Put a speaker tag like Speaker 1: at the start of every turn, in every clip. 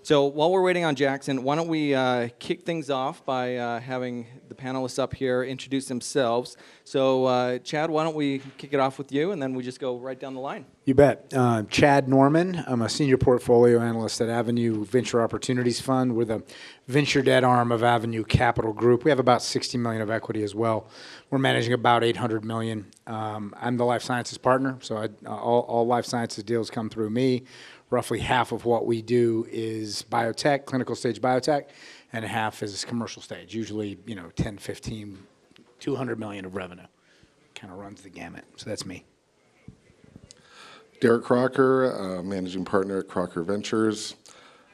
Speaker 1: So while we're waiting on Jackson, why don't we kick things off by having the panelists up here introduce themselves. So Chad, why don't we kick it off with you, and then we just go right down the line.
Speaker 2: You bet. Chad Norman. I'm a senior portfolio analyst at Avenue Venture Opportunities Fund. We're the venture debt arm of Avenue Capital Group. We have about 60 million of equity as well. We're managing about 800 million. I'm the life sciences partner, so all life sciences deals come through me. Roughly half of what we do is biotech, clinical stage biotech, and half is commercial stage, usually 10, 15, 200 million of revenue. Kind of runs the gamut. So that's me.
Speaker 3: Derek Crocker, managing partner at Crocker Ventures.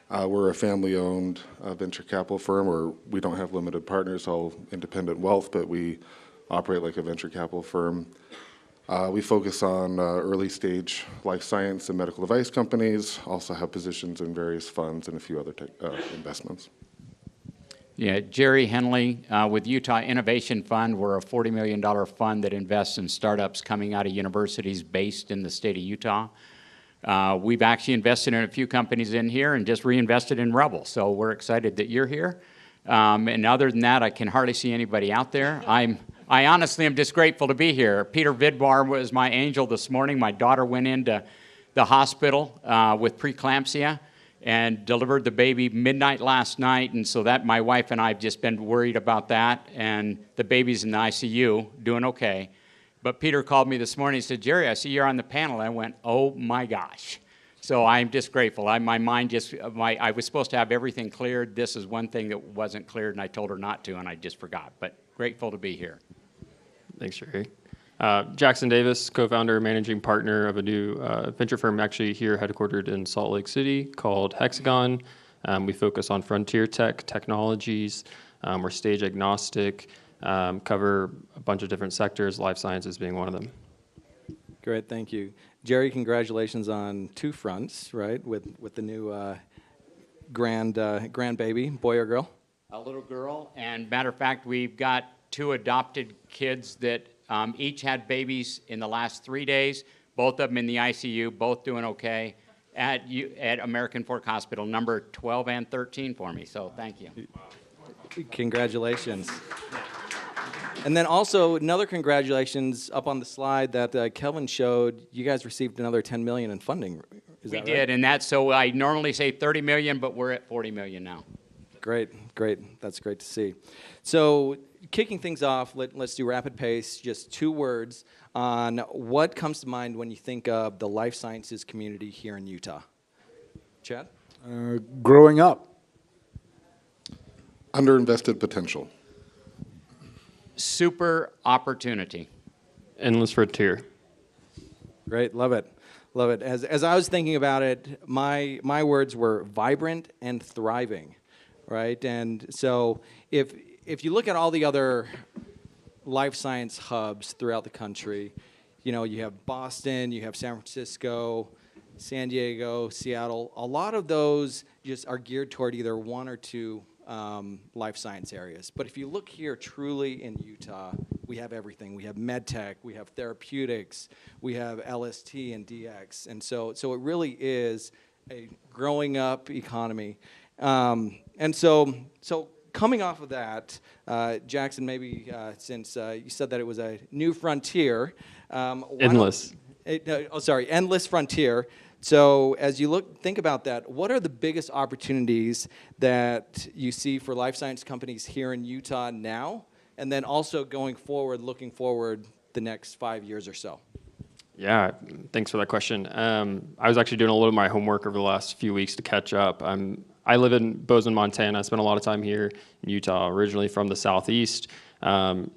Speaker 3: We're a family-owned venture capital firm where we don't have limited partners, all independent wealth, but we operate like a venture capital firm. We focus on early-stage life science and medical device companies, also have positions in various funds and a few other investments.
Speaker 4: Yeah, Jerry Henley with Utah Innovation Fund. We're a $40 million fund that invests in startups coming out of universities based in the state of Utah. We've actually invested in a few companies in here and just reinvested in Rebel, so we're excited that you're here. And other than that, I can hardly see anybody out there. I honestly am just grateful to be here. Peter Vidbar was my angel this morning. My daughter went into the hospital with preeclampsia and delivered the baby midnight last night, and so that my wife and I have just been worried about that, and the baby's in the ICU, doing okay. But Peter called me this morning and said, Jerry, I see you're on the panel. And I went, oh my gosh. So I'm just grateful. My mind just, I was supposed to have everything cleared. This is one thing that wasn't cleared, and I told her not to, and I just forgot. But grateful to be here.
Speaker 5: Thanks, Jerry. Jackson Davis, co-founder, managing partner of a new venture firm actually here headquartered in Salt Lake City called Hexagon. We focus on frontier technologies. We're stage agnostic, cover a bunch of different sectors, life sciences being one of them.
Speaker 1: Great, thank you. Jerry, congratulations on two fronts, right, with the new grandbaby, boy or girl?
Speaker 4: A little girl, and matter of fact, we've got two adopted kids that each had babies in the last 3 days, both of them in the ICU, both doing okay at American Fork Hospital, number 12 and 13 for me, so thank you.
Speaker 1: Congratulations. And then also another congratulations up on the slide that Kelvin showed. You guys received another 10 million in funding. Is that right?
Speaker 4: We did, and that's, so I normally say 30 million, but we're at 40 million now.
Speaker 1: Great. That's great to see. So kicking things off, let's do rapid pace, just 2 words on what comes to mind when you think of the life sciences community here in Utah. Chad?
Speaker 2: Growing up.
Speaker 3: Underinvested potential.
Speaker 4: Super opportunity.
Speaker 5: Endless frontier.
Speaker 1: Great, love it. As I was thinking about it, my words were vibrant and thriving, right? And so if you look at all the other life science hubs throughout the country, you have Boston, you have San Francisco, San Diego, Seattle. A lot of those just are geared toward either one or two life science areas. But if you look here truly in Utah, we have everything. We have med tech, we have therapeutics, we have LST and DX. And so it really is a growing up economy. And so coming off of that, Jackson, maybe since you said that it was a new frontier.
Speaker 5: Endless.
Speaker 1: Endless frontier. So as you think about that, what are the biggest opportunities that you see for life science companies here in Utah now, and then also going forward, looking forward the next 5 years or so?
Speaker 5: Yeah, thanks for that question. I was actually doing a little of my homework over the last few weeks to catch up. I live in Bozeman, Montana. I spent a lot of time here in Utah, originally from the southeast.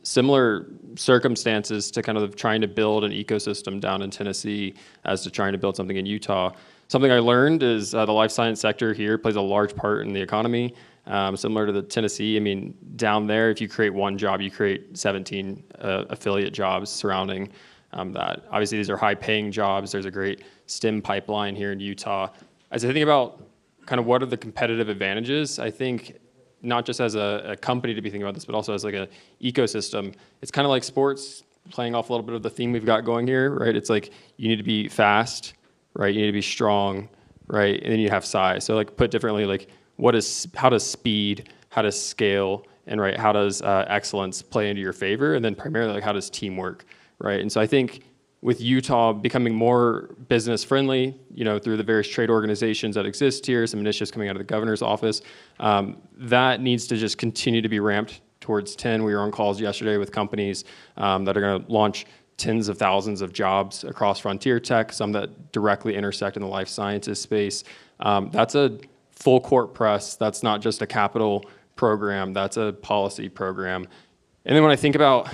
Speaker 5: Similar circumstances to kind of trying to build an ecosystem down in Tennessee as to trying to build something in Utah. Something I learned is the life science sector here plays a large part in the economy. Similar to the Tennessee, I mean, down there, if you create one job, you create 17 affiliate jobs surrounding that. Obviously, these are high-paying jobs. There's a great STEM pipeline here in Utah. As I think about kind of what are the competitive advantages, I think not just as a company to be thinking about this, but also as like a ecosystem. It's kind of like sports, playing off a little bit of the theme we've got going here, right? It's like you need to be fast, right? You need to be strong, right? And then you have size. So like put differently, like how does speed, how does scale, and right, how does excellence play into your favor? And then primarily, like how does teamwork, right? And so I think with Utah becoming more business friendly, through the various trade organizations that exist here, some initiatives coming out of the governor's office, that needs to just continue to be ramped towards 10. We were on calls yesterday with companies that are going to launch tens of thousands of jobs across frontier tech, some that directly intersect in the life sciences space. That's a full court press. That's not just a capital program. That's a policy program. And then when I think about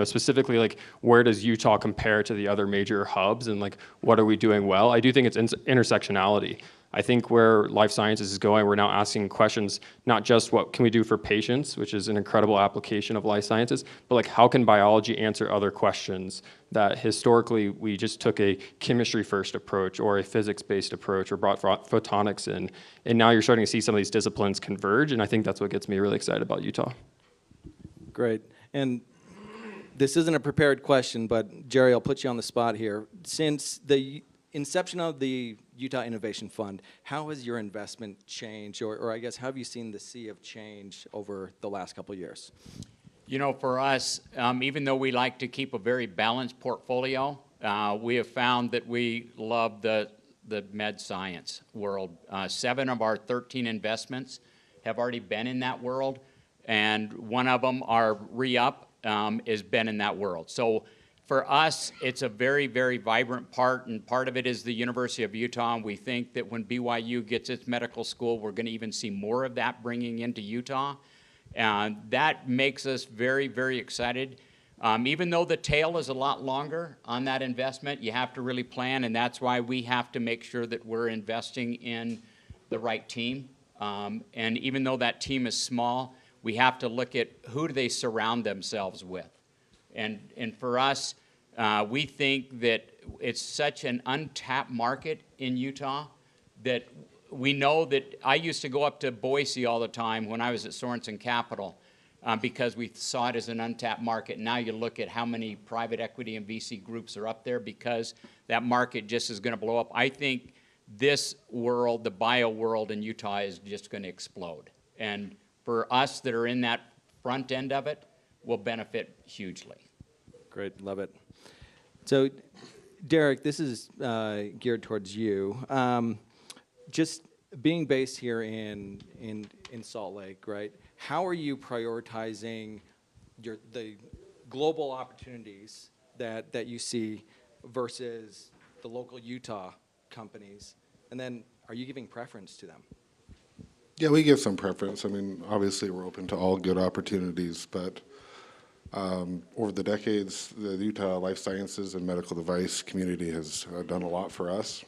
Speaker 5: specifically like where does Utah compare to the other major hubs and like what are we doing well? I do think it's intersectionality. I think where life sciences is going, we're now asking questions, not just what can we do for patients, which is an incredible application of life sciences, but like how can biology answer other questions that historically we just took a chemistry first approach or a physics based approach or brought photonics in. And now you're starting to see some of these disciplines converge. And I think that's what gets me really excited about Utah.
Speaker 1: Great. And this isn't a prepared question, but Jerry, I'll put you on the spot here. Since the inception of the Utah Innovation Fund, how has your investment changed, or I guess how have you seen the sea of change over the last couple of years?
Speaker 4: For us, even though we like to keep a very balanced portfolio, we have found that we love the med science world. 7 of our 13 investments have already been in that world, and one of them, our re-up, has been in that world. So for us, it's a very, very vibrant part, and part of it is the University of Utah, and we think that when BYU gets its medical school, we're going to even see more of that bringing into Utah. And that makes us very, very excited. Even though the tail is a lot longer on that investment, you have to really plan, and that's why we have to make sure that we're investing in the right team. And even though that team is small, we have to look at who do they surround themselves with. And for us, we think that it's such an untapped market in Utah that we know that I used to go up to Boise all the time when I was at Sorensen Capital because we saw it as an untapped market. Now you look at how many private equity and VC groups are up there because that market just is going to blow up. I think this world, the bio world in Utah, is just going to explode. And for us that are in that front end of it, will benefit hugely.
Speaker 1: Great, love it. So, Derek, this is geared towards you. Just being based here in Salt Lake, right? How are you prioritizing the global opportunities that you see versus the local Utah companies? And then, are you giving preference to them?
Speaker 3: Yeah, we give some preference. I mean, obviously we're open to all good opportunities, but over the decades, the Utah life sciences and medical device community has done a lot for us.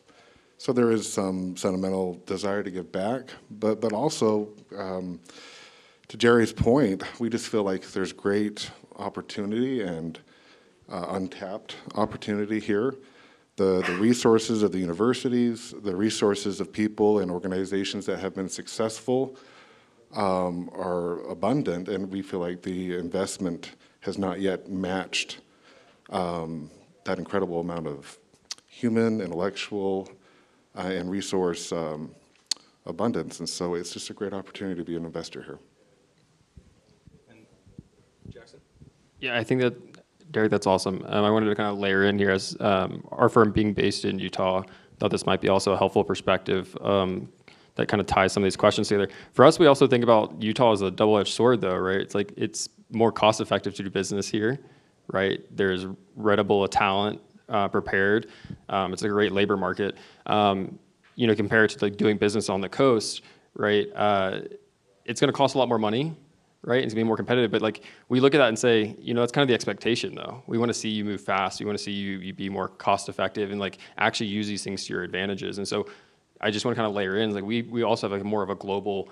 Speaker 3: So there is some sentimental desire to give back, but also, to Jerry's point, we just feel like there's great opportunity and untapped opportunity here. The resources of the universities, the resources of people and organizations that have been successful are abundant, and we feel like the investment has not yet matched that incredible amount of human, intellectual, and resource abundance. And so it's just a great opportunity to be an investor here.
Speaker 1: And Jackson?
Speaker 5: Yeah, I think that, Derek, that's awesome. I wanted to kind of layer in here as our firm being based in Utah, thought this might be also a helpful perspective that kind of ties some of these questions together. For us, we also think about Utah as a double-edged sword, though, right? It's like it's more cost-effective to do business here, right? There's readable talent prepared. It's a great labor market. Compared to like doing business on the coast, right? It's going to cost a lot more money, right? It's going to be more competitive. But like we look at that and say, that's kind of the expectation, though. We want to see you move fast. We want to see you be more cost-effective and like actually use these things to your advantages. And so I just want to kind of layer in, like we also have like more of a global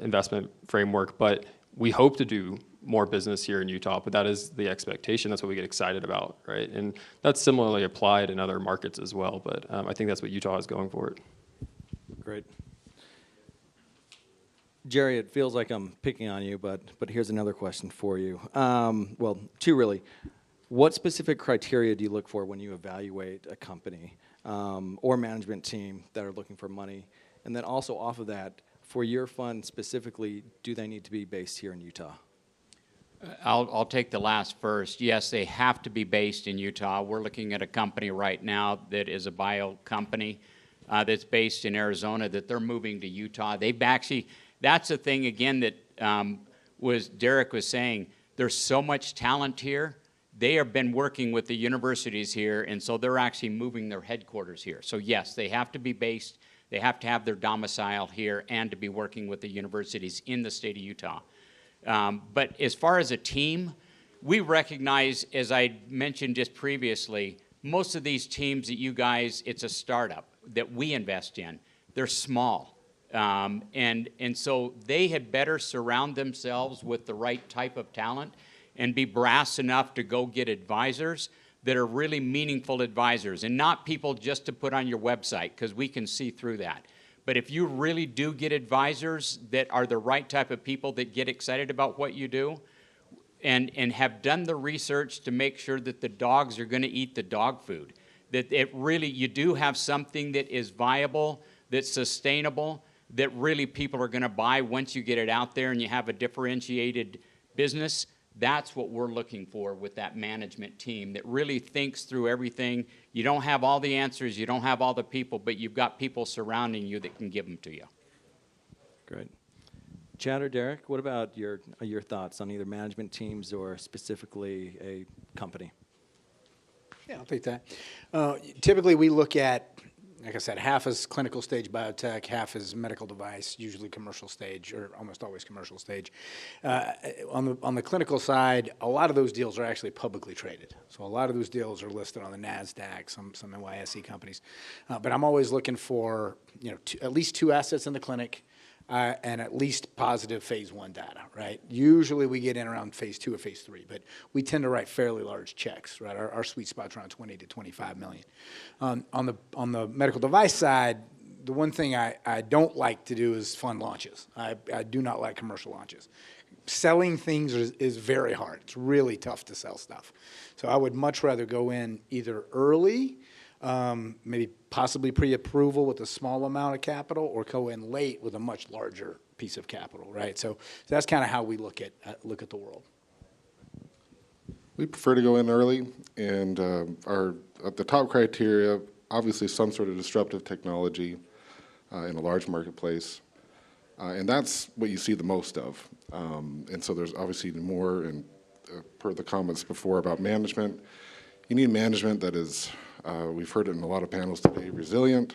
Speaker 5: investment framework, but we hope to do more business here in Utah, but that is the expectation. That's what we get excited about, right? And that's similarly applied in other markets as well, but I think that's what Utah is going for it.
Speaker 1: Great. Jerry, it feels like I'm picking on you, but here's another question for you. Well, two really. What specific criteria do you look for when you evaluate a company? or management team that are looking for money? And then also off of that, for your fund specifically, do they need to be based here in Utah?
Speaker 4: I'll take the last first. Yes, they have to be based in Utah. We're looking at a company right now that is a bio company that's based in Arizona that they're moving to Utah. They've actually, that's the thing again that Derek was saying, there's so much talent here. They have been working with the universities here, and so they're actually moving their headquarters here. So yes, they have to be based, they have to have their domicile here and to be working with the universities in the state of Utah. But as far as a team, we recognize, as I mentioned just previously, most of these teams that you guys, it's a startup that we invest in. They're small. And so they had better surround themselves with the right type of talent and be brass enough to go get advisors that are really meaningful advisors and not people just to put on your website, because we can see through that. But if you really do get advisors that are the right type of people that get excited about what you do and have done the research to make sure that the dogs are going to eat the dog food, that it really, you do have something that is viable, that's sustainable, that really people are going to buy once you get it out there and you have a differentiated business, that's what we're looking for with that management team that really thinks through everything. You don't have all the answers, you don't have all the people, but you've got people surrounding you that can give them to you.
Speaker 1: Great. Chad or Derek, what about your thoughts on either management teams or specifically a company?
Speaker 2: Yeah, I'll take that. Typically, we look at, like I said, half is clinical stage biotech, half is medical device, usually commercial stage, or almost always commercial stage. On the clinical side, a lot of those deals are actually publicly traded. So a lot of those deals are listed on the NASDAQ, some NYSE companies. But I'm always looking for at least 2 assets in the clinic, and at least positive phase 1 data, right? Usually we get in around phase 2 or phase 3, but we tend to write fairly large checks, right? Our sweet spot's around 20 to 25 million. On the medical device side, the one thing I don't like to do is fund launches. I do not like commercial launches. Selling things is very hard. It's really tough to sell stuff. So I would much rather go in either early, maybe possibly pre-approval with a small amount of capital, or go in late with a much larger piece of capital, right? So that's kind of how we look at the world.
Speaker 3: We prefer to go in early, and the top criteria, obviously some sort of disruptive technology in a large marketplace, and that's what you see the most of. And so there's obviously more, and per the comments before about management, you need management that is, we've heard it in a lot of panels today, resilient,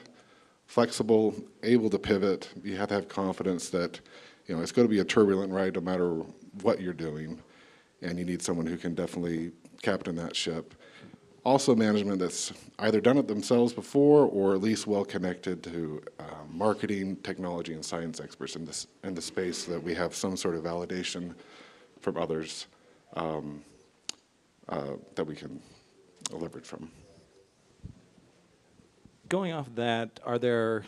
Speaker 3: flexible, able to pivot. You have to have confidence that it's going to be a turbulent ride no matter what you're doing, and you need someone who can definitely captain that ship. Also management that's either done it themselves before or at least well connected to marketing, technology, and science experts in the space, so that we have some sort of validation from others that we can leverage from.
Speaker 1: Going off of that, are there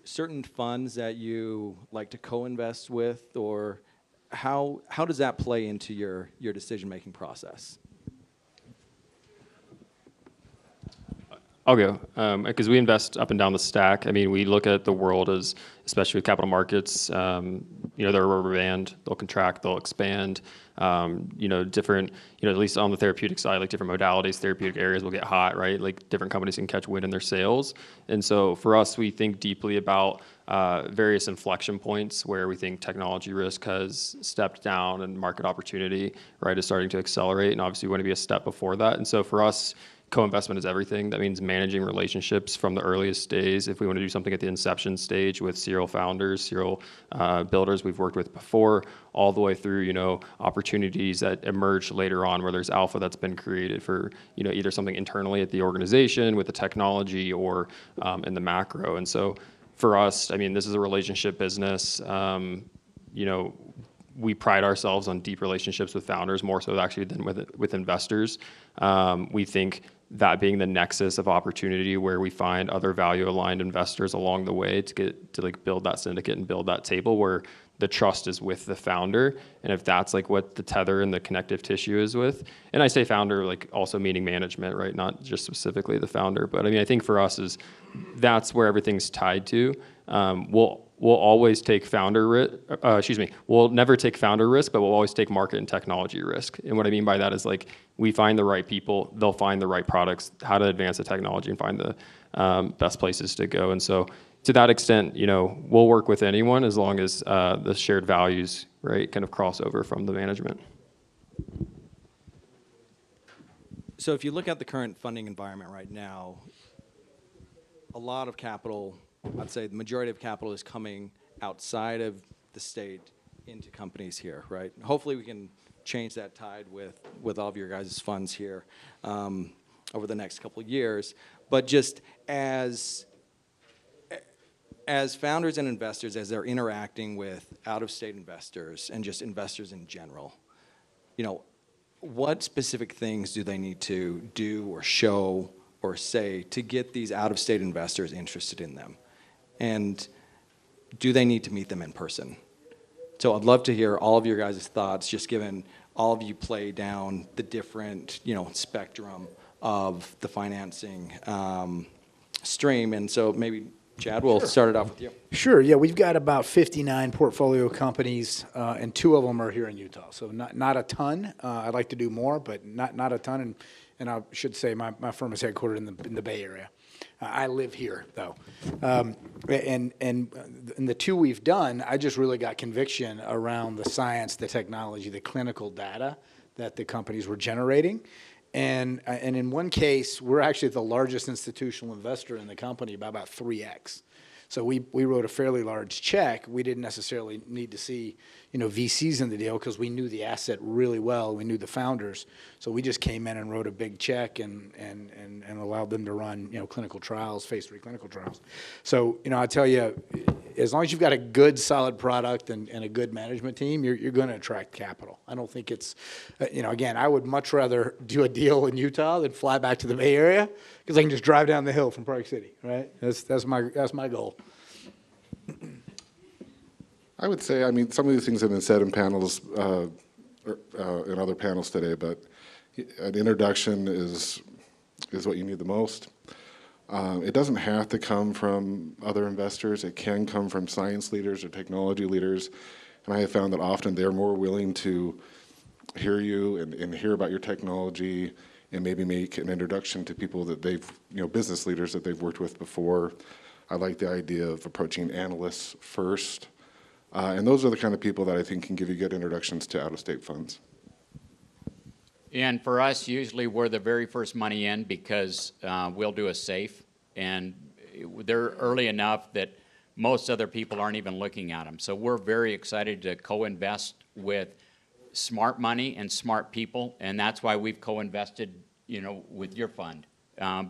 Speaker 1: certain funds that you like to co-invest with, or how does that play into your decision-making process?
Speaker 5: I'll go, because we invest up and down the stack. I mean, we look at the world as, especially with capital markets, they're a rubber band. They'll contract, they'll expand. Different, at least on the therapeutic side, like different modalities, therapeutic areas will get hot, right? Like different companies can catch wind in their sails. And so for us, we think deeply about various inflection points where we think technology risk has stepped down and market opportunity, right, is starting to accelerate. And obviously we want to be a step before that. And so for us, co-investment is everything. That means managing relationships from the earliest days. If we want to do something at the inception stage with serial founders, serial builders we've worked with before, all the way through, opportunities that emerge later on where there's alpha that's been created for, either something internally at the organization with the technology or in the macro. And so for us, I mean, this is a relationship business. We pride ourselves on deep relationships with founders, more so actually than with investors. We think that being the nexus of opportunity where we find other value-aligned investors along the way to get to like build that syndicate and build that table where the trust is with the founder. And if that's like what the tether and the connective tissue is with, and I say founder, like also meaning management, right? Not just specifically the founder. But I mean, I think for us is that's where everything's tied to. We'll always take founder risk, we'll never take founder risk, but we'll always take market and technology risk. And what I mean by that is like, we find the right people, they'll find the right products, how to advance the technology and find the best places to go. And so to that extent, you know, we'll work with anyone as long as the shared values, right, kind of cross over from the management.
Speaker 1: So if you look at the current funding environment right now, a lot of capital, I'd say the majority of capital is coming outside of the state into companies here, right? Hopefully we can change that tide with all of your guys' funds here over the next couple of years. But just as founders and investors, as they're interacting with out-of-state investors and just investors in general, you know, what specific things do they need to do or show or say to get these out-of-state investors interested in them? And do they need to meet them in person? So I'd love to hear all of your guys' thoughts, just given all of you play down the different, you know, spectrum of the financing stream. And so maybe, Chad, we'll start it off with you.
Speaker 2: Sure. Yeah, we've got about 59 portfolio companies, and 2 of them are here in Utah. So not a ton. I'd like to do more, but not a ton. And I should say my firm is headquartered in the Bay Area. I live here, though. And the 2 we've done, I just really got conviction around the science, the technology, the clinical data that the companies were generating. And in one case, we're actually the largest institutional investor in the company by about 3x. So we wrote a fairly large check. We didn't necessarily need to see, you know, VCs in the deal because we knew the asset really well. We knew the founders. So we just came in and wrote a big check and allowed them to run, you know, clinical trials, phase 3 clinical trials. So, you know, I tell you, as long as you've got a good, solid product and a good management team, you're going to attract capital. I don't think it's, you know, again, I would much rather do a deal in Utah than fly back to the Bay Area because I can just drive down the hill from Park City, right? That's my goal.
Speaker 3: I would say, I mean, some of these things have been said in panels, in other panels today, but an introduction is what you need the most. It doesn't have to come from other investors. It can come from science leaders or technology leaders. And I have found that often they're more willing to hear you and hear about your technology and maybe make an introduction to people that they've, you know, business leaders that they've worked with before. I like the idea of approaching analysts first. And those are the kind of people that I think can give you good introductions to out-of-state funds.
Speaker 4: And for us, usually we're the very first money in because we'll do a safe, and they're early enough that most other people aren't even looking at them. So we're very excited to co-invest with smart money and smart people, and that's why we've co-invested, you know, with your fund,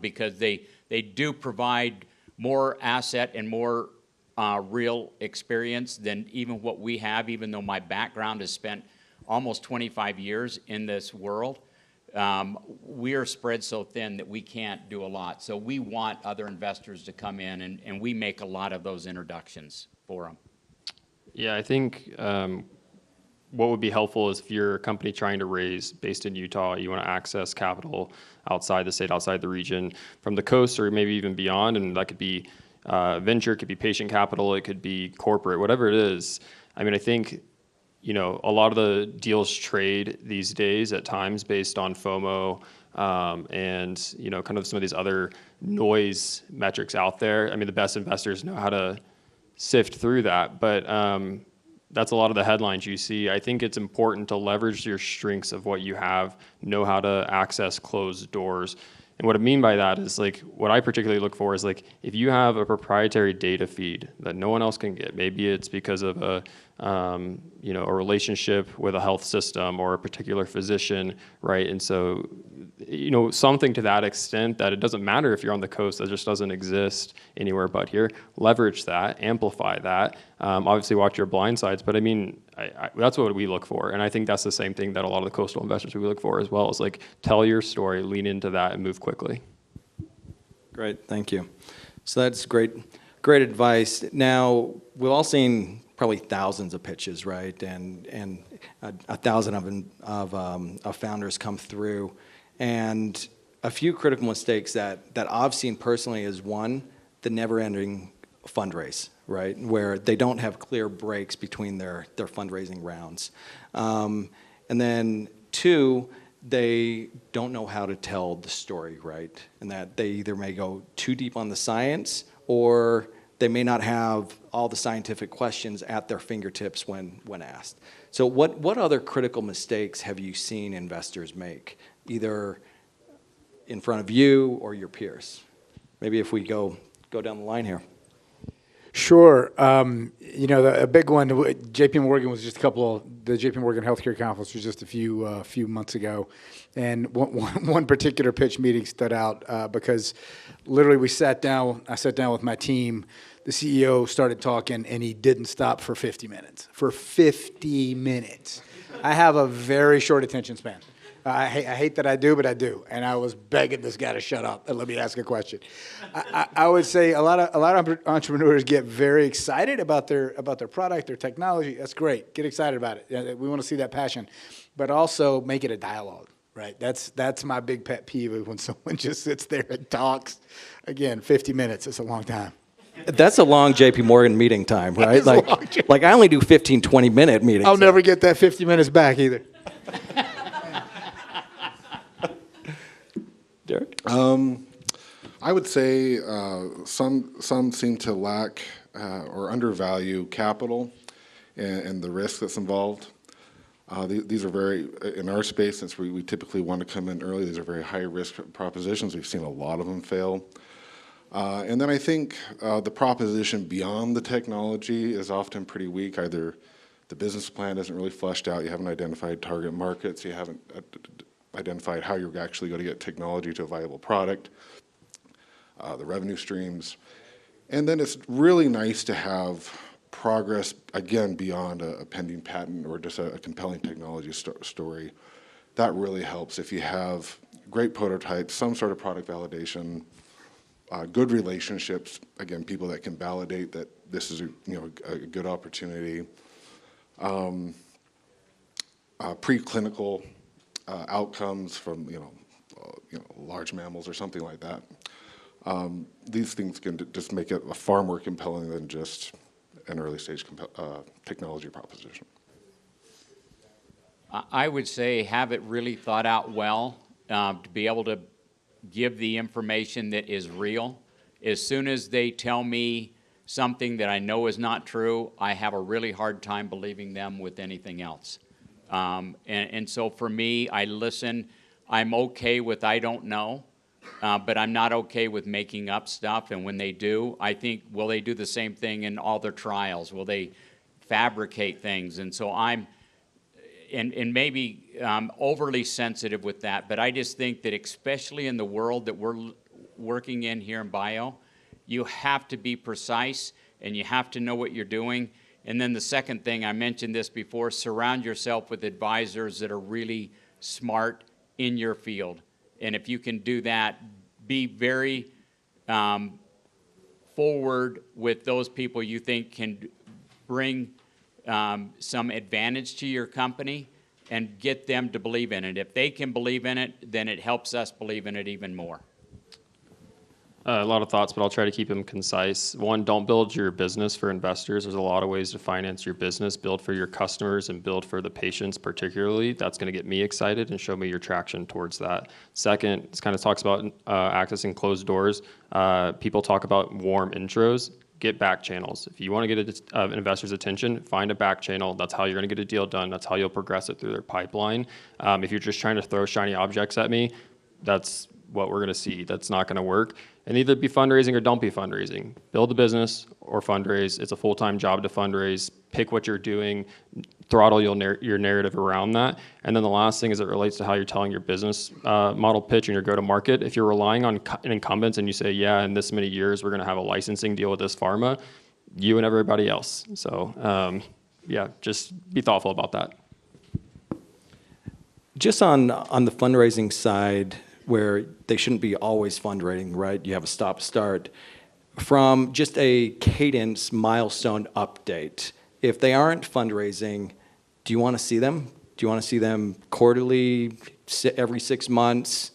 Speaker 4: because they do provide more asset and more real experience than even what we have, even though my background has spent almost 25 years in this world. We are spread so thin that we can't do a lot. So we want other investors to come in, and we make a lot of those introductions for them.
Speaker 5: Yeah, I think what would be helpful is if you're a company trying to raise based in Utah, you want to access capital outside the state, outside the region, from the coast or maybe even beyond, and that could be venture, it could be patient capital, it could be corporate, whatever it is. I mean, I think, you know, a lot of the deals trade these days at times based on FOMO and, you know, kind of some of these other noise metrics out there. I mean, the best investors know how to sift through that, but that's a lot of the headlines you see. I think it's important to leverage your strengths of what you have, know how to access closed doors. And what I mean by that is, like, what I particularly look for is, like, if you have a proprietary data feed that no one else can get, maybe it's because of a a relationship with a health system or a particular physician, right? And so, something to that extent that it doesn't matter if you're on the coast, that just doesn't exist anywhere but here. Leverage that, amplify that. Obviously, watch your blind sides, but I mean, that's what we look for. And I think that's the same thing that a lot of the coastal investors we look for as well, is like, tell your story, lean into that, and move quickly.
Speaker 1: Great, thank you. So that's great advice. Now, we've all seen probably thousands of pitches, right? And 1,000 of founders come through. And a few critical mistakes that I've seen personally is, one, the never-ending fundraise, right? Where they don't have clear breaks between their fundraising rounds. And then two, they don't know how to tell the story, right? And that they either may go too deep on the science, or they may not have all the scientific questions at their fingertips when asked. So what other critical mistakes have you seen investors make, either in front of you or your peers? Maybe if we go down the line here.
Speaker 2: Sure. A big one, JP Morgan was just the JP Morgan Healthcare Conference was just a few months ago. And one particular pitch meeting stood out because literally I sat down with my team, the CEO started talking, and he didn't stop for 50 minutes. For 50 minutes. I have a very short attention span. I hate that I do, but I do. And I was begging this guy to shut up and let me ask a question. I would say a lot of entrepreneurs get very excited about their product, their technology. That's great. Get excited about it. We want to see that passion, but also make it a dialogue, right? That's my big pet peeve, when someone just sits there and talks. Again, 50 minutes. It's a long time.
Speaker 1: That's a long JP Morgan meeting time, right? Like I only do 15, 20-minute meetings.
Speaker 2: I'll never get that 50 minutes back either.
Speaker 1: Derek?
Speaker 3: I would say some seem to lack or undervalue capital and the risk that's involved. These are very, in our space, since we typically want to come in early, these are very high-risk propositions. We've seen a lot of them fail. And then I think the proposition beyond the technology is often pretty weak. Either the business plan isn't really fleshed out, you haven't identified target markets, you haven't identified how you're actually going to get technology to a viable product, the revenue streams. And then it's really nice to have progress, again, beyond a pending patent or just a compelling technology story. That really helps if you have great prototypes, some sort of product validation, good relationships, again, people that can validate that this is a good opportunity, preclinical outcomes from large mammals or something like that. These things can just make it far more compelling than just an early stage technology proposition.
Speaker 4: I would say have it really thought out well to be able to give the information that is real. As soon as they tell me something that I know is not true, I have a really hard time believing them with anything else. And so for me, I listen. I'm okay with I don't know, but I'm not okay with making up stuff. And when they do, I think, will they do the same thing in all their trials? Will they fabricate things? And so I'm, and maybe overly sensitive with that, but I just think that especially in the world that we're working in here in bio, you have to be precise and you have to know what you're doing. And then the second thing, I mentioned this before, surround yourself with advisors that are really smart in your field. And if you can do that, be very forward with those people you think can bring some advantage to your company and get them to believe in it. If they can believe in it, then it helps us believe in it even more.
Speaker 5: A lot of thoughts, but I'll try to keep them concise. One, don't build your business for investors. There's a lot of ways to finance your business. Build for your customers and build for the patients particularly. That's going to get me excited and show me your traction towards that. Second, it kind of talks about accessing closed doors. People talk about warm intros. Get back channels. If you want to get an investor's attention, find a back channel. That's how you're going to get a deal done. That's how you'll progress it through their pipeline. If you're just trying to throw shiny objects at me, that's what we're going to see. That's not going to work. And either be fundraising or don't be fundraising. Build a business or fundraise. It's a full-time job to fundraise. Pick what you're doing, throttle your narrative around that. And then the last thing is it relates to how you're telling your business model pitch and your go-to-market. If you're relying on incumbents and you say, yeah, in this many years, we're going to have a licensing deal with this pharma, you and everybody else. So, yeah, just be thoughtful about that.
Speaker 1: Just on the fundraising side, where they shouldn't be always fundraising, right? You have a stop-start. From just a cadence milestone update, if they aren't fundraising, do you want to see them? Do you want to see them quarterly, every 6 months?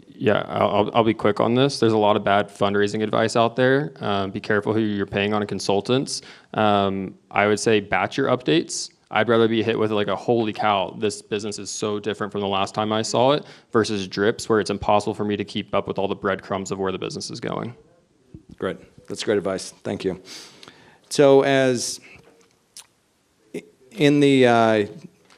Speaker 5: Yeah, I'll be quick on this. There's a lot of bad fundraising advice out there. Be careful who you're paying on consultants. I would say batch your updates. I'd rather be hit with like a holy cow, this business is so different from the last time I saw it, versus drips where it's impossible for me to keep up with all the breadcrumbs of where the business is going.
Speaker 1: Great. That's great advice. Thank you. So as in the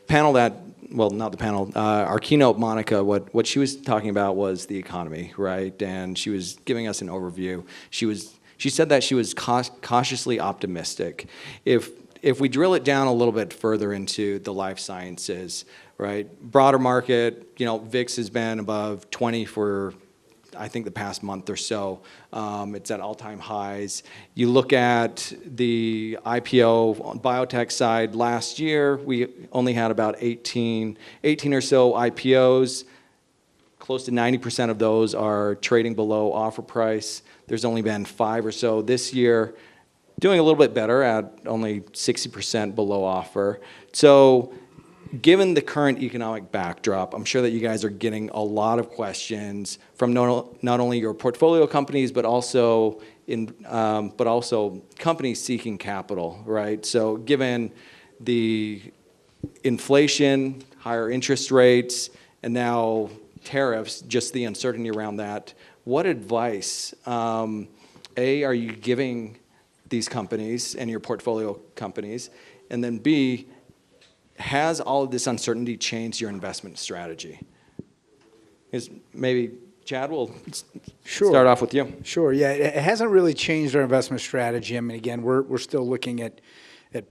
Speaker 1: panel that, well, not the panel, our keynote, Monica, what she was talking about was the economy, right? And she was giving us an overview. She said that she was cautiously optimistic. If we drill it down a little bit further into the life sciences, right? Broader market, VIX has been above 20 for, I think, the past month or so. It's at all-time highs. You look at the IPO on biotech side last year, we only had about 18 or so IPOs. Close to 90% of those are trading below offer price. There's only been 5 or so this year. Doing a little bit better at only 60% below offer. So given the current economic backdrop, I'm sure that you guys are getting a lot of questions from not only your portfolio companies, but also companies seeking capital, right? So given the inflation, higher interest rates, and now tariffs, just the uncertainty around that, what advice, are you giving these companies and your portfolio companies? And then B, has all of this uncertainty changed your investment strategy? Maybe Chad, we'll start off with you.
Speaker 2: Sure, yeah, it hasn't really changed our investment strategy. I mean, again, we're still looking at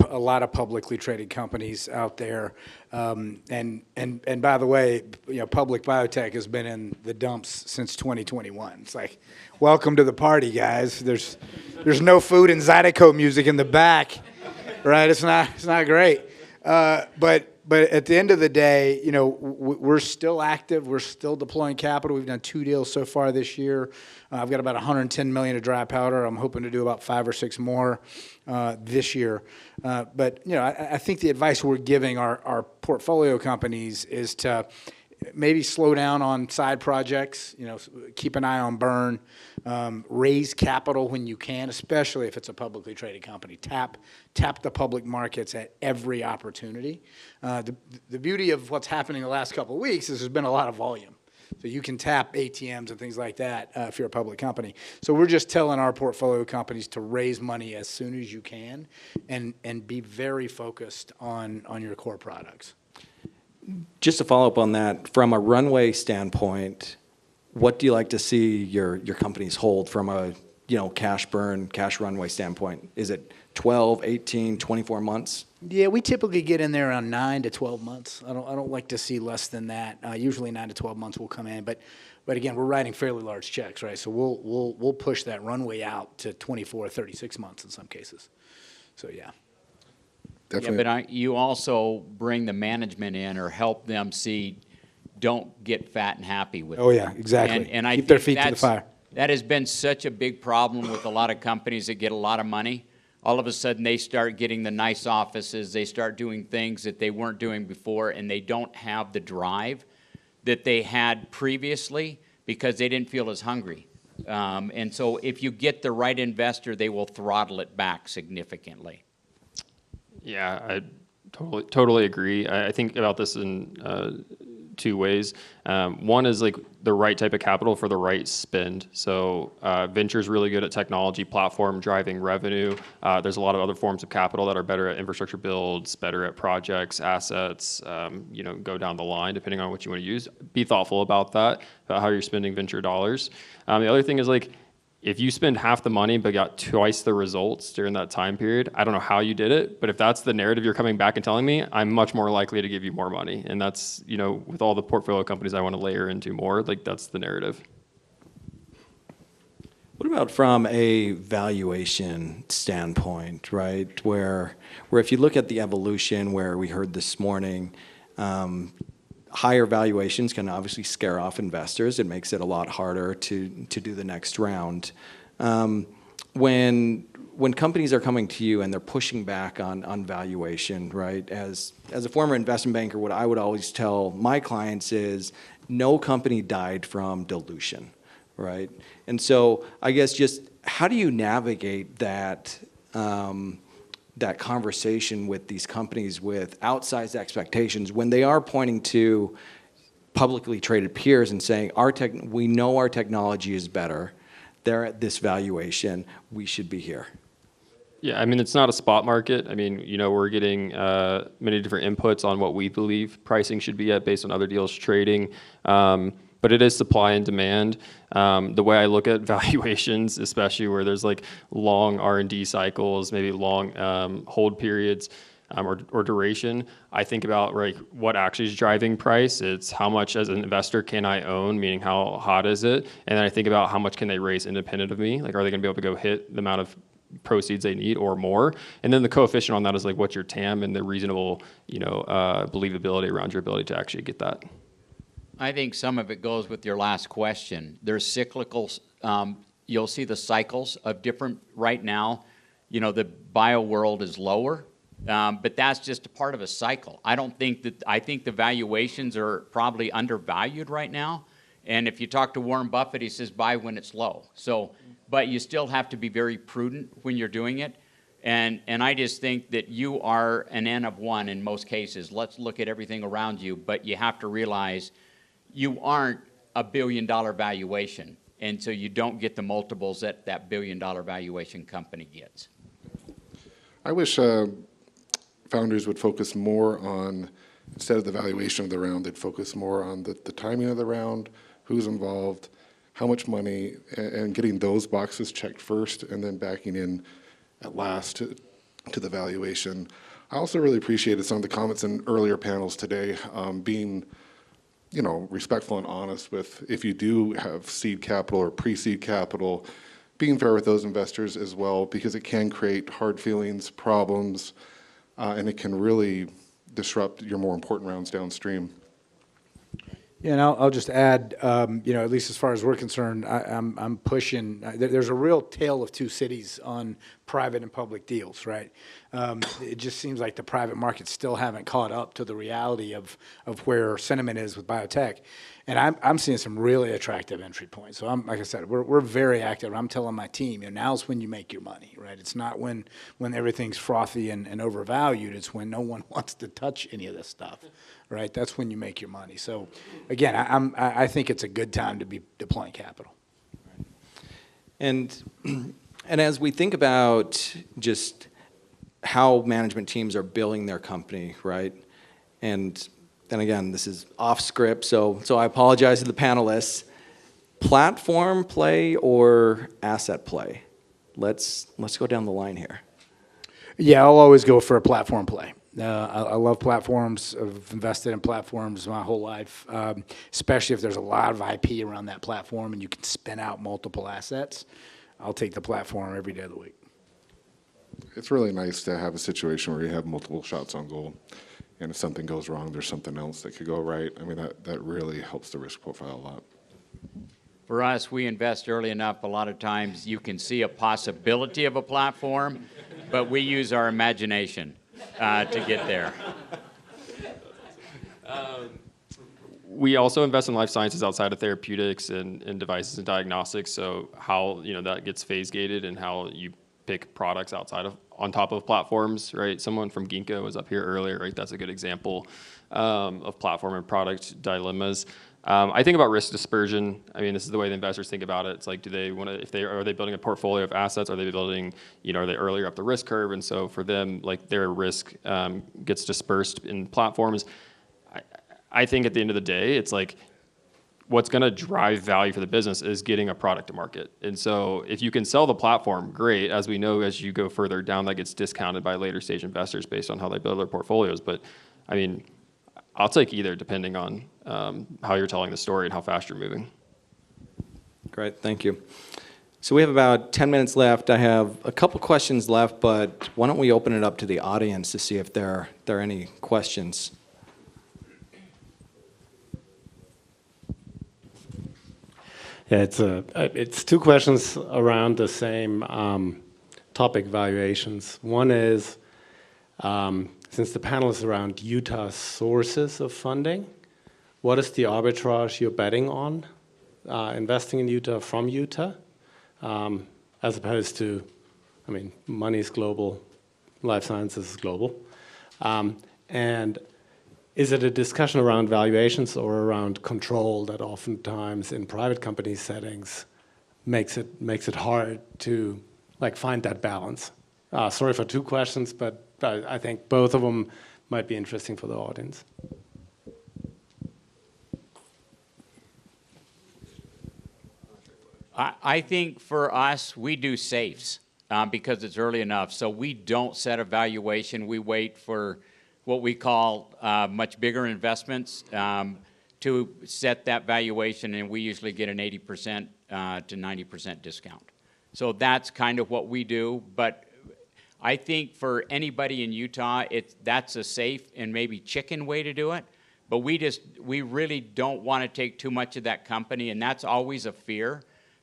Speaker 2: a lot of publicly traded companies out there. And by the way, public biotech has been in the dumps since 2021. It's like, welcome to the party, guys. There's no food and Zydeco music in the back, right? It's not great. But at the end of the day, we're still active. We're still deploying capital. We've done 2 deals so far this year. I've got about $110 million of dry powder. I'm hoping to do about 5 or 6 more this year. But I think the advice we're giving our portfolio companies is to maybe slow down on side projects. Keep an eye on burn. Raise capital when you can, especially if it's a publicly traded company. Tap the public markets at every opportunity. The beauty of what's happening the last couple of weeks is there's been a lot of volume. So you can tap ATMs and things like that if you're a public company. So we're just telling our portfolio companies to raise money as soon as you can and be very focused on your core products.
Speaker 1: Just to follow up on that, from a runway standpoint, what do you like to see your companies hold from a cash burn, cash runway standpoint? Is it 12, 18, 24 months?
Speaker 2: Yeah, we typically get in there around 9 to 12 months. I don't like to see less than that. Usually 9 to 12 months will come in, but again, we're writing fairly large checks, right? So we'll push that runway out to 24, 36 months in some cases. So yeah.
Speaker 3: Definitely.
Speaker 4: Yeah, but you also bring the management in or help them see, don't get fat and happy with it.
Speaker 2: Oh yeah, exactly.
Speaker 4: And I
Speaker 2: keep their
Speaker 4: think
Speaker 2: feet to the fire.
Speaker 4: That has been such a big problem with a lot of companies that get a lot of money. All of a sudden, they start getting the nice offices. They start doing things that they weren't doing before, and they don't have the drive that they had previously because they didn't feel as hungry. And so if you get the right investor, they will throttle it back significantly.
Speaker 5: Yeah, I totally agree. I think about this in two ways. One is like the right type of capital for the right spend. So venture is really good at technology platform driving revenue. There's a lot of other forms of capital that are better at infrastructure builds, better at projects, assets, go down the line depending on what you want to use. Be thoughtful about that, about how you're spending venture dollars. The other thing is like, if you spend half the money but got twice the results during that time period, I don't know how you did it, but if that's the narrative you're coming back and telling me, I'm much more likely to give you more money. And that's, with all the portfolio companies I want to layer into more, like that's the narrative.
Speaker 1: What about from a valuation standpoint, right? Where if you look at the evolution where we heard this morning, higher valuations can obviously scare off investors. It makes it a lot harder to do the next round. When companies are coming to you and they're pushing back on valuation, right? As a former investment banker, what I would always tell my clients is no company died from dilution, right? And so I guess just how do you navigate that that conversation with these companies with outsized expectations when they are pointing to publicly traded peers and saying, we know our technology is better, they're at this valuation, we should be here?
Speaker 5: Yeah, I mean, it's not a spot market. I mean, we're getting many different inputs on what we believe pricing should be at based on other deals trading. But it is supply and demand. The way I look at valuations, especially where there's like long R&D cycles, maybe long hold periods or duration, I think about like what actually is driving price. It's how much as an investor can I own, meaning how hot is it? And then I think about how much can they raise independent of me? Like, are they gonna be able to go hit the amount of proceeds they need or more? And then the coefficient on that is like what's your TAM and the reasonable, believability around your ability to actually get that.
Speaker 4: I think some of it goes with your last question. There's cyclicals. You'll see the cycles of different, right now, the bio world is lower, but that's just a part of a cycle. I think the valuations are probably undervalued right now. And if you talk to Warren Buffett, he says buy when it's low. So, but you still have to be very prudent when you're doing it. And I just think that you are an N of one in most cases. Let's look at everything around you, but you have to realize you aren't a $1 billion valuation, and so you don't get the multiples that $1 billion valuation company gets.
Speaker 3: I wish founders would focus more on, instead of the valuation of the round, they'd focus more on the timing of the round, who's involved, how much money, and getting those boxes checked first, and then backing in at last to the valuation. I also really appreciated some of the comments in earlier panels today, being respectful and honest with, if you do have seed capital or pre-seed capital, being fair with those investors as well, because it can create hard feelings, problems, and it can really disrupt your more important rounds downstream.
Speaker 2: Yeah, and I'll just add, at least as far as we're concerned, I'm pushing. There's a real tale of two cities on private and public deals, right? It just seems like the private markets still haven't caught up to the reality of where sentiment is with biotech, and I'm seeing some really attractive entry points. So like I said, we're very active. I'm telling my team, now's when you make your money, right? It's not when everything's frothy and overvalued. It's when no one wants to touch any of this stuff. Right, that's when you make your money. So, again, I think it's a good time to be deploying capital.
Speaker 1: And as we think about just how management teams are building their company, right? And then again, this is off script, so I apologize to the panelists. Platform play or asset play? Let's go down the line here.
Speaker 2: Yeah, I'll always go for a platform play. I love platforms. I've invested in platforms my whole life, especially if there's a lot of IP around that platform and you can spin out multiple assets. I'll take the platform every day of the week.
Speaker 3: It's really nice to have a situation where you have multiple shots on goal, and if something goes wrong, there's something else that could go right. I mean, that really helps the risk profile a lot.
Speaker 4: For us, we invest early enough. A lot of times you can see a possibility of a platform, but we use our imagination to get there.
Speaker 5: We also invest in life sciences outside of therapeutics and devices and diagnostics. So how that gets phase gated and how you pick products outside of on top of platforms, right? Someone from Ginkgo was up here earlier, right? That's a good example of platform and product dilemmas. I think about risk dispersion. I mean, this is the way the investors think about it. It's like, do they want to, are they building a portfolio of assets? Are they building, are they earlier up the risk curve? And so for them, like their risk gets dispersed in platforms. I think at the end of the day, it's like, what's going to drive value for the business is getting a product to market. And so if you can sell the platform, great. As we know, as you go further down, that gets discounted by later stage investors based on how they build their portfolios. But I mean, I'll take either depending on how you're telling the story and how fast you're moving.
Speaker 1: Great, thank you. So we have about 10 minutes left. I have a couple questions left, but why don't we open it up to the audience to see if there are any questions.
Speaker 6: Yeah, it's two questions around the same topic, valuations. One is, since the panel is around Utah's sources of funding, what is the arbitrage you're betting on investing in Utah from Utah, as opposed to, I mean, money is global, life sciences is global. And is it a discussion around valuations or around control that oftentimes in private company settings makes it hard to like find that balance? Sorry for two questions, but I think both of them might be interesting for the audience.
Speaker 4: I think for us, we do safes because it's early enough. So we don't set a valuation. We wait for what we call much bigger investments to set that valuation, and we usually get an 80% to 90% discount. So that's kind of what we do. But I think for anybody in Utah, that's a safe and maybe chicken way to do it. But we really don't want to take too much of that company, and that's always a fear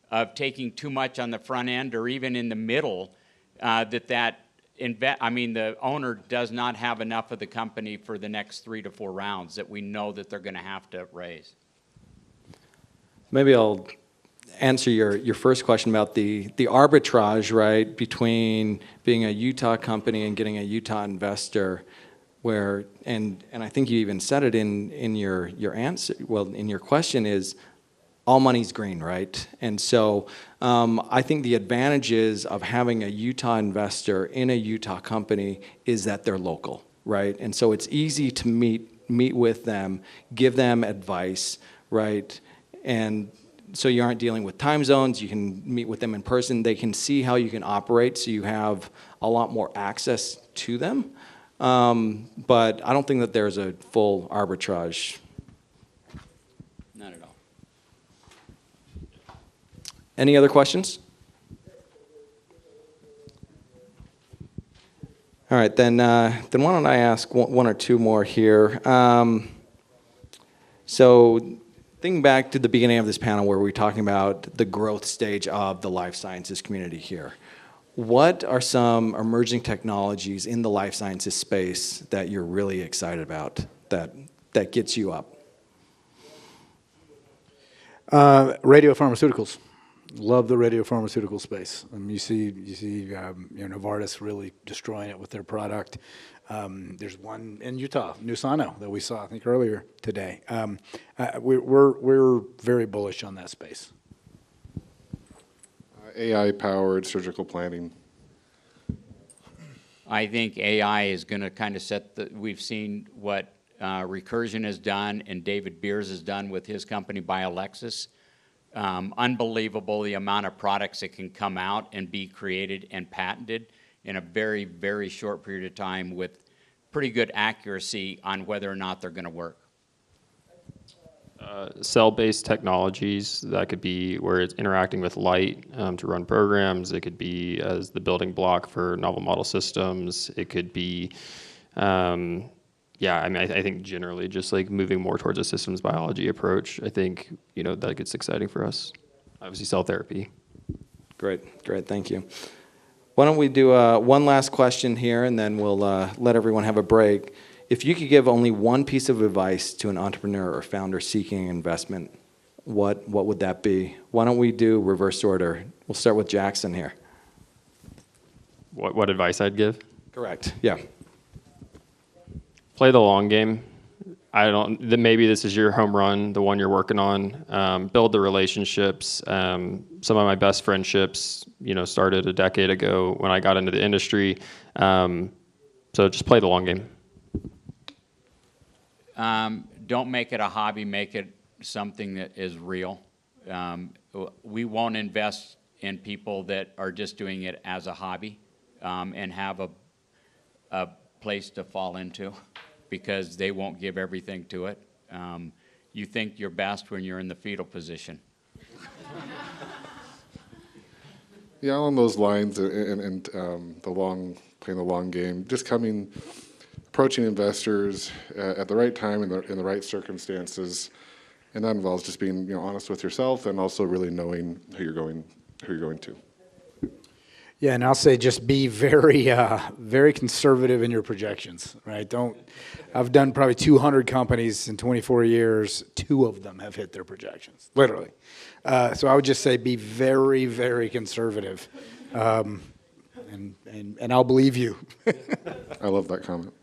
Speaker 4: of taking too much on the front end or even in the middle, the owner does not have enough of the company for the next 3 to 4 rounds that we know that they're going to have to raise.
Speaker 1: Maybe I'll answer your first question about the arbitrage, right, between being a Utah company and getting a Utah investor, where and I think you even said it in your answer. Well, in your question is, all money's green, right? And so I think the advantages of having a Utah investor in a Utah company is that they're local, right? And so it's easy to meet with them, give them advice, right? And so you aren't dealing with time zones. You can meet with them in person. They can see how you can operate, so you have a lot more access to them. But I don't think that there's a full arbitrage.
Speaker 4: Not at all.
Speaker 1: Any other questions? All right, then why don't I ask one or two more here. So thinking back to the beginning of this panel where we were talking about the growth stage of the life sciences community here, what are some emerging technologies in the life sciences space that you're really excited about that gets you up?
Speaker 2: Radiopharmaceuticals. Love the radiopharmaceutical space. You see, Novartis really destroying it with their product. There's one in Utah, Nusano, that we saw, I think, earlier today. We're very bullish on that space.
Speaker 3: AI-powered surgical planning.
Speaker 4: I think AI is going to kind of we've seen what Recursion has done and David Beers has done with his company, BioLexis. Unbelievable the amount of products that can come out and be created and patented in a very, very short period of time with pretty good accuracy on whether or not they're going to work.
Speaker 5: Cell-based technologies, that could be where it's interacting with light to run programs. It could be as the building block for novel model systems. It could be, I think generally just like moving more towards a systems biology approach. I think, that gets exciting for us. Obviously, cell therapy.
Speaker 1: Great, thank you. Why don't we do one last question here, and then we'll let everyone have a break. If you could give only one piece of advice to an entrepreneur or founder seeking investment, what would that be? Why don't we do reverse order? We'll start with Jackson here.
Speaker 5: what advice I'd give.
Speaker 1: Correct. Yeah.
Speaker 5: Play the long game. Maybe this is your home run, the one you're working on. Build the relationships. Some of my best friendships, started a decade ago when I got into the industry. So just play the long game.
Speaker 4: Don't make it a hobby, make it something that is real. We won't invest in people that are just doing it as a hobby and have a place to fall into, because they won't give everything to it. You think you're best when you're in the fetal position.
Speaker 3: Yeah, along those lines, and playing the long game, just approaching investors at the right time in the right circumstances, and that involves just being honest with yourself and also really knowing who you're going to.
Speaker 2: Yeah, and I'll say just be very, very conservative in your projections, right? I've done probably 200 companies in 24 years. 2 of them have hit their projections, literally. So I would just say be very, very conservative, and I'll believe you.
Speaker 3: I love that comment.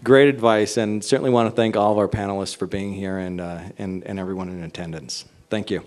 Speaker 1: Great advice, and certainly want to thank all of our panelists for being here and everyone in attendance. Thank you.